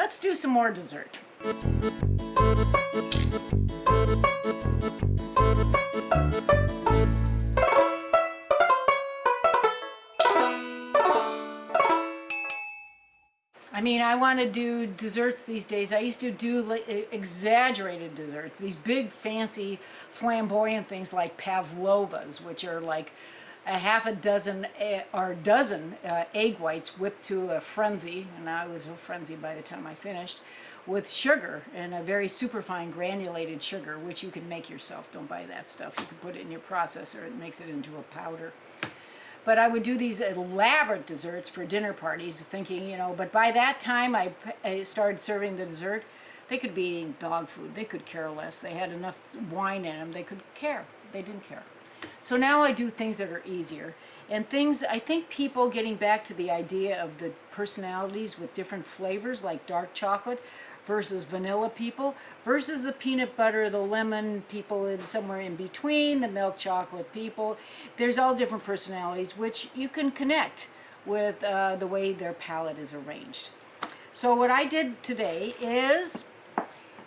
let's do some more dessert. I mean, I want to do desserts these days. I used to do exaggerated desserts, these big, fancy, flamboyant things like pavlovas, which are like a half a dozen or a dozen egg whites whipped to a frenzy, and I was a frenzy by the time I finished, with sugar and a very superfine granulated sugar, which you can make yourself. Don't buy that stuff. You can put it in your processor. It makes it into a powder. But I would do these elaborate desserts for dinner parties, thinking, you know, but by that time I started serving the dessert, they could be eating dog food. They could care less. They had enough wine in them. They could care. They didn't care. So now I do things that are easier. And things, I think people getting back to the idea of the personalities with different flavors, like dark chocolate versus vanilla people, versus the peanut butter, the lemon people, and somewhere in between, the milk chocolate people. There's all different personalities, which you can connect with the way their palate is arranged. So what I did today is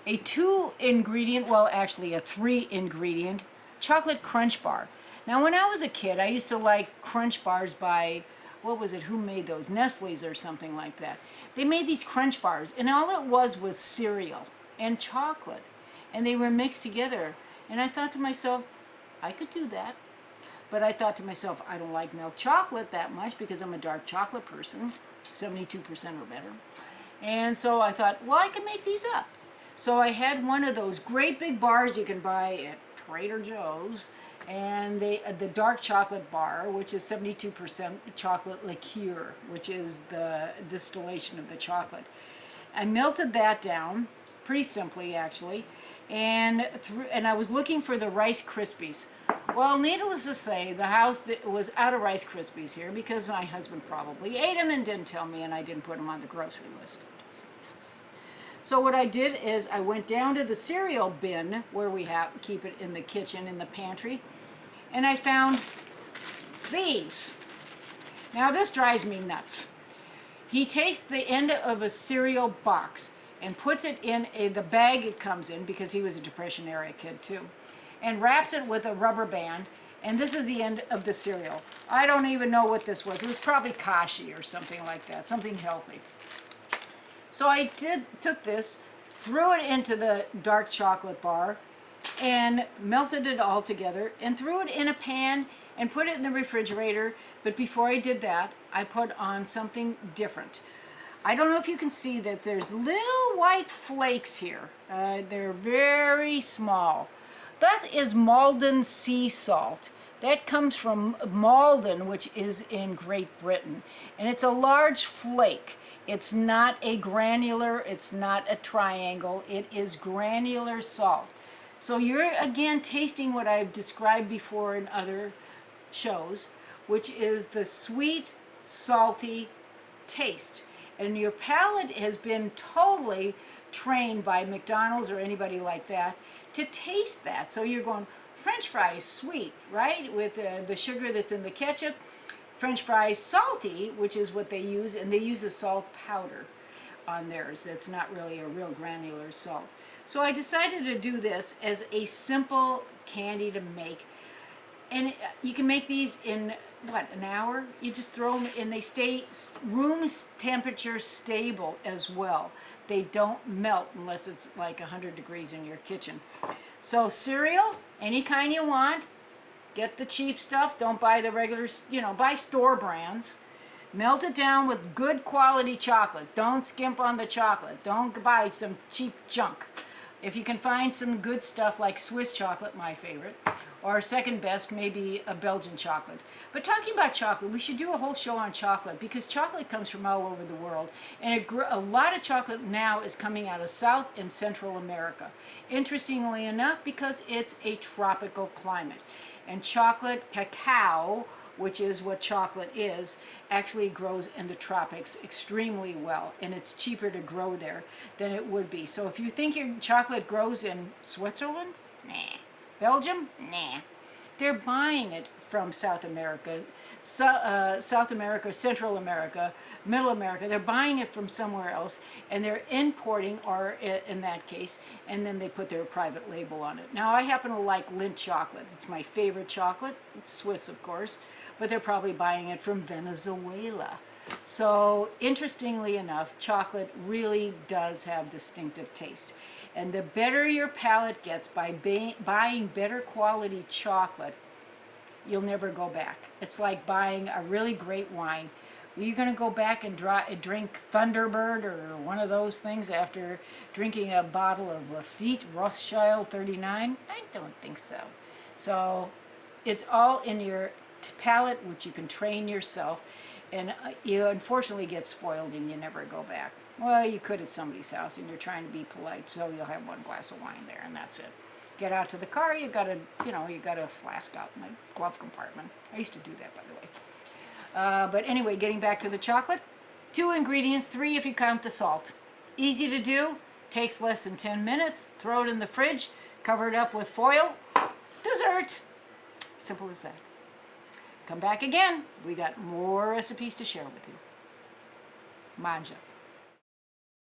a 2-ingredient, well actually a 3-ingredient chocolate crunch bar. Now when I was a kid, I used to like crunch bars by, what was it, who made those? Nestle's or something like that. They made these crunch bars, and all it was cereal and chocolate, and they were mixed together. And I thought to myself, I could do that. But I thought to myself, I don't like milk chocolate that much because I'm a dark chocolate person, 72% or better. And so I thought, well, I can make these up. So I had one of those great big bars you can buy at Trader Joe's, and the dark chocolate bar, which is 72% chocolate liqueur, which is the distillation of the chocolate. I melted that down pretty simply, actually, and I was looking for the Rice Krispies. Well, needless to say, the house was out of Rice Krispies here because my husband probably ate them and didn't tell me, and I didn't put them on the grocery list. So what I did is I went down to the cereal bin where we keep it in the kitchen, in the pantry, and I found these. Now this drives me nuts. He takes the end of a cereal box and puts it in the bag it comes in, because he was a Depression era kid too, and wraps it with a rubber band, and this is the end of the cereal. I don't even know what this was. It was probably Kashi or something like that, something healthy. So I took this, threw it into the dark chocolate bar, and melted it all together, and threw it in a pan and put it in the refrigerator. But before I did that, I put on something different. I don't know if you can see that there's little white flakes here. They're very small. That is Malden sea salt. That comes from Malden, which is in Great Britain. And it's a large flake. It's not a granular, it's not a triangle, it is granular salt. So you're again tasting what I've described before in other shows, which is the sweet, salty taste. And your palate has been totally trained by McDonald's or anybody like that to taste that. So you're going, French fries sweet, right? With the sugar that's in the ketchup. French fries salty, which is what they use, and they use a salt powder on theirs. That's not really a real granular salt. So I decided to do this as a simple candy to make. And you can make these in, what, an hour? You just throw them and they stay room temperature stable as well. They don't melt unless it's like 100 degrees in your kitchen. So cereal, any kind you want. Get the cheap stuff. Don't buy the regular, buy store brands. Melt it down with good quality chocolate. Don't skimp on the chocolate. Don't buy some cheap junk. If you can find some good stuff like Swiss chocolate, my favorite, or second best, maybe a Belgian chocolate. But talking about chocolate, we should do a whole show on chocolate, because chocolate comes from all over the world, and a lot of chocolate now is coming out of South and Central America. Interestingly enough, because it's a tropical climate. And chocolate, cacao, which is what chocolate is, actually grows in the tropics extremely well, and it's cheaper to grow there than it would be. So if you think your chocolate grows in Switzerland, nah. Belgium, nah. They're buying it from South America. South America, Central America, Middle America. They're buying it from somewhere else, and they're importing, or in that case, and then they put their private label on it. Now, I happen to like Lindt chocolate. It's my favorite chocolate. It's Swiss, of course, but they're probably buying it from Venezuela. So, interestingly enough, chocolate really does have distinctive taste. And the better your palate gets by buying better quality chocolate, you'll never go back. It's like buying a really great wine. Are you going to go back and drink Thunderbird or one of those things after drinking a bottle of Lafite Rothschild 39? I don't think so. So it's all in your palate, which you can train yourself. And you unfortunately get spoiled and you never go back. Well, you could at somebody's house and you're trying to be polite, so you'll have one glass of wine there and that's it. Get out to the car, you got a flask out in the glove compartment. I used to do that, by the way. But anyway, getting back to the chocolate, 2 ingredients, 3 if you count the salt. Easy to do, takes less than 10 minutes. Throw it in the fridge, cover it up with foil. Dessert. Simple as that. Come back again. We got more recipes to share with you. Manja.